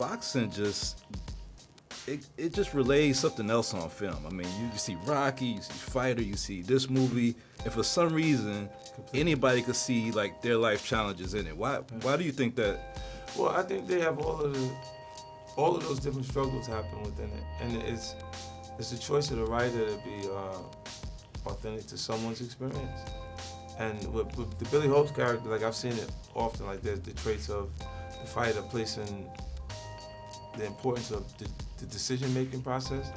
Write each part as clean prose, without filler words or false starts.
boxing it just relays something else on film. I mean, you see Rocky, you see Fighter, you see this movie, and for some reason, anybody could see like their life challenges in it. Why do you think that? Well, I think they have all of those different struggles happen within it, and it's a choice of the writer to be authentic to someone's experience. And with the Billy Hope's character, like I've seen it often, like there's the traits of the fighter placing the importance of the decision-making process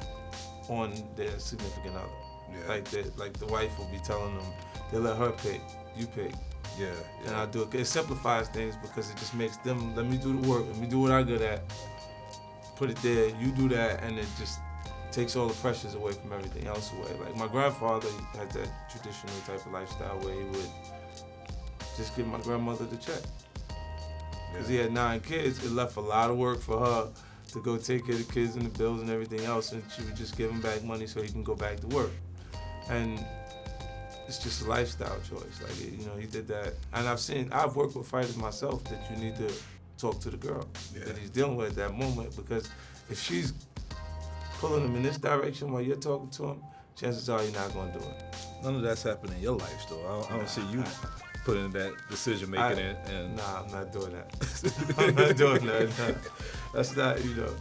on their significant other. Yeah. Like the wife will be telling them, they let her pick, you pick. Yeah. And I do it. It simplifies things because it just makes them, let me do the work, let me do what I'm good at, put it there, you do that, and it just takes all the pressures away from everything else away. Like my grandfather had that traditional type of lifestyle where he would just give my grandmother the check. Because he had 9 kids, it left a lot of work for her to go take care of the kids and the bills and everything else, and she would just give him back money so he can go back to work. And it's just a lifestyle choice. Like, you know, he did that. And I've worked with fighters myself that you need to talk to the girl that he's dealing with at that moment, because if she's pulling him in this direction while you're talking to him, chances are you're not going to do it. None of that's happening in your life, though. I don't see you putting that decision making in. And nah, I'm not doing that. I'm not doing that. That's not, you know.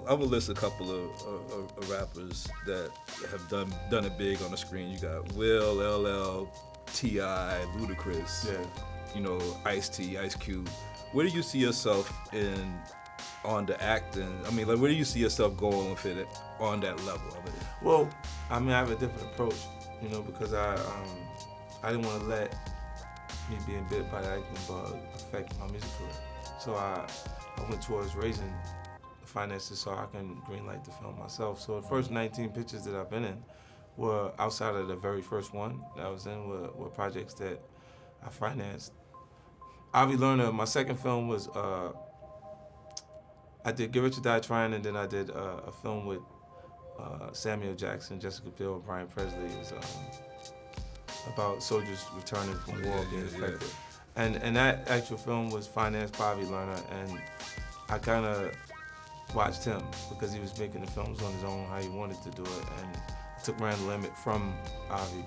I will list a couple of rappers that have done it big on the screen. You got Will, LL, T.I., Ludacris, you know, Ice-T, Ice Cube. Where do you see yourself on the acting? I mean, like, where do you see yourself going with it on that level of it? Well, I mean, I have a different approach, you know, because I didn't want to let me being bit by the acting bug affect my music career. So I went towards raising the finances so I can greenlight the film myself. So the first 19 pictures that I've been in were, outside of the very first one that I was in, were projects that I financed. Avi Lerner, my second film was, I did Get Rich or Die Trying, and then I did a film with Samuel Jackson, Jessica Biel, and Brian Presley. It was about soldiers returning from war being affected. And that actual film was financed by Avi Lerner, and I kind of watched him because he was making the films on his own, how he wanted to do it, and I took Ran the Limit from Avi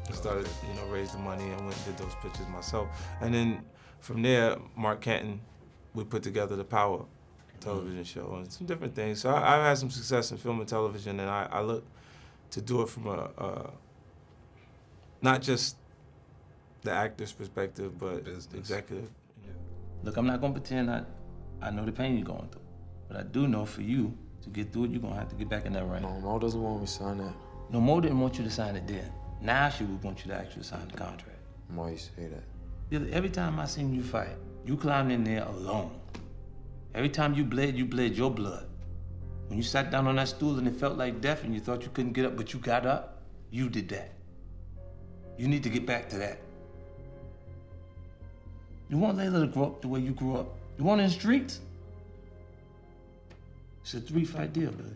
and started, you know, raised the money and went and did those pictures myself. And then from there, Mark Canton, we put together the Power television show and some different things. So I've had some success in film and television, and I look to do it from not just the actor's perspective, but business. Executive. Yeah. Look, I'm not gonna pretend I know the pain you're going through, but I do know for you to get through it, you're gonna have to get back in that ring. No, Mo doesn't want me to sign that. No, Mo didn't want you to sign it then. Now she would want you to actually sign the contract. Why you say that? Billy, every time I seen you fight, you climbed in there alone. Every time you bled your blood. When you sat down on that stool and it felt like death and you thought you couldn't get up, but you got up, you did that. You need to get back to that. You want Layla to grow up the way you grew up? You want her in the streets? It's a 3-fight deal, Billy.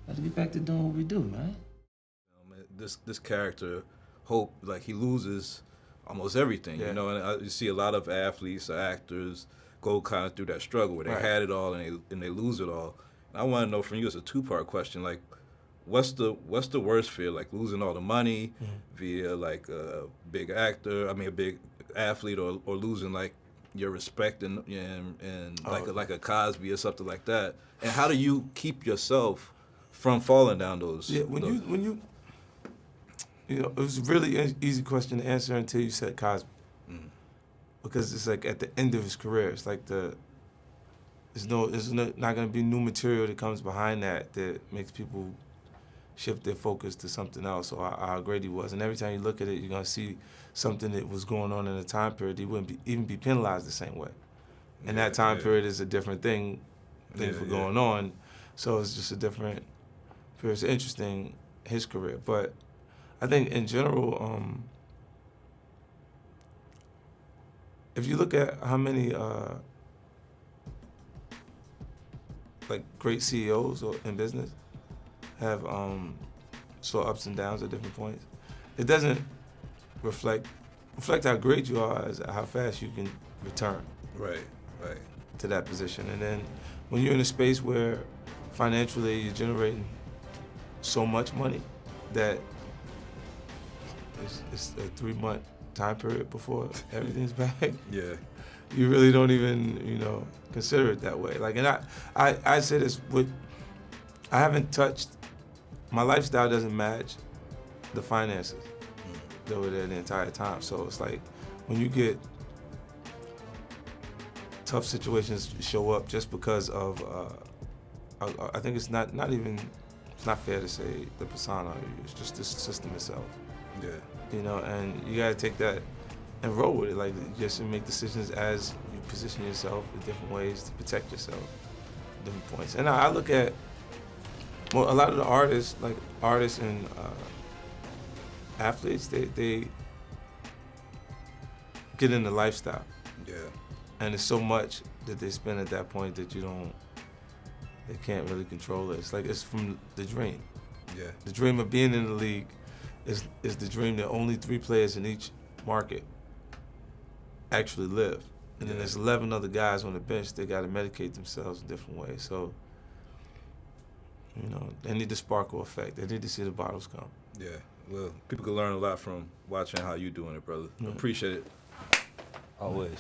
Got to get back to doing what we do, man. This character, Hope, like, he loses almost everything, you know, and you see a lot of athletes or actors go kind of through that struggle where they had it all and they lose it all. And I want to know from you, it's a 2-part question, like, what's the worst fear, like losing all the money via like a big actor, a big athlete, or losing like your respect and like a Cosby or something like that? And how do you keep yourself from falling down those? Yeah, when you know, it was a really easy question to answer until you said Cosby. Because it's like at the end of his career, it's like there's not going to be new material that comes behind that makes people shift their focus to something else, or how great he was. And every time you look at it, you're going to see something that was going on in a time period. He wouldn't even be penalized the same way. And that time period is a different thing. Things were going on. So it's just a different period. It's interesting, his career. But I think in general, if you look at how many like great CEOs in business have saw ups and downs at different points, it doesn't reflect how great you are as how fast you can return. Right. to that position. And then when you're in a space where financially you're generating so much money that it's a 3-month time period before everything's back. Yeah. You really don't even, consider it that way. Like, and I say this I haven't touched, my lifestyle doesn't match the finances that were there the entire time. So it's like, when you get tough situations show up just because of, I think it's not fair to say the persona, it's just the system itself. Yeah. And you gotta take that and roll with it. Like, just make decisions as you position yourself in different ways to protect yourself at different points. And I look at, a lot of the artists and athletes, they get in the lifestyle. Yeah. And it's so much that they spend at that point that they can't really control it. It's like, it's from the dream. Yeah. The dream of being in the league is the dream that only 3 players in each market actually live. And then there's 11 other guys on the bench that got to medicate themselves in different ways. So, they need the sparkle effect. They need to see the bottles come. Yeah. Well, people can learn a lot from watching how you doing it, brother. Yeah. Appreciate it. Always.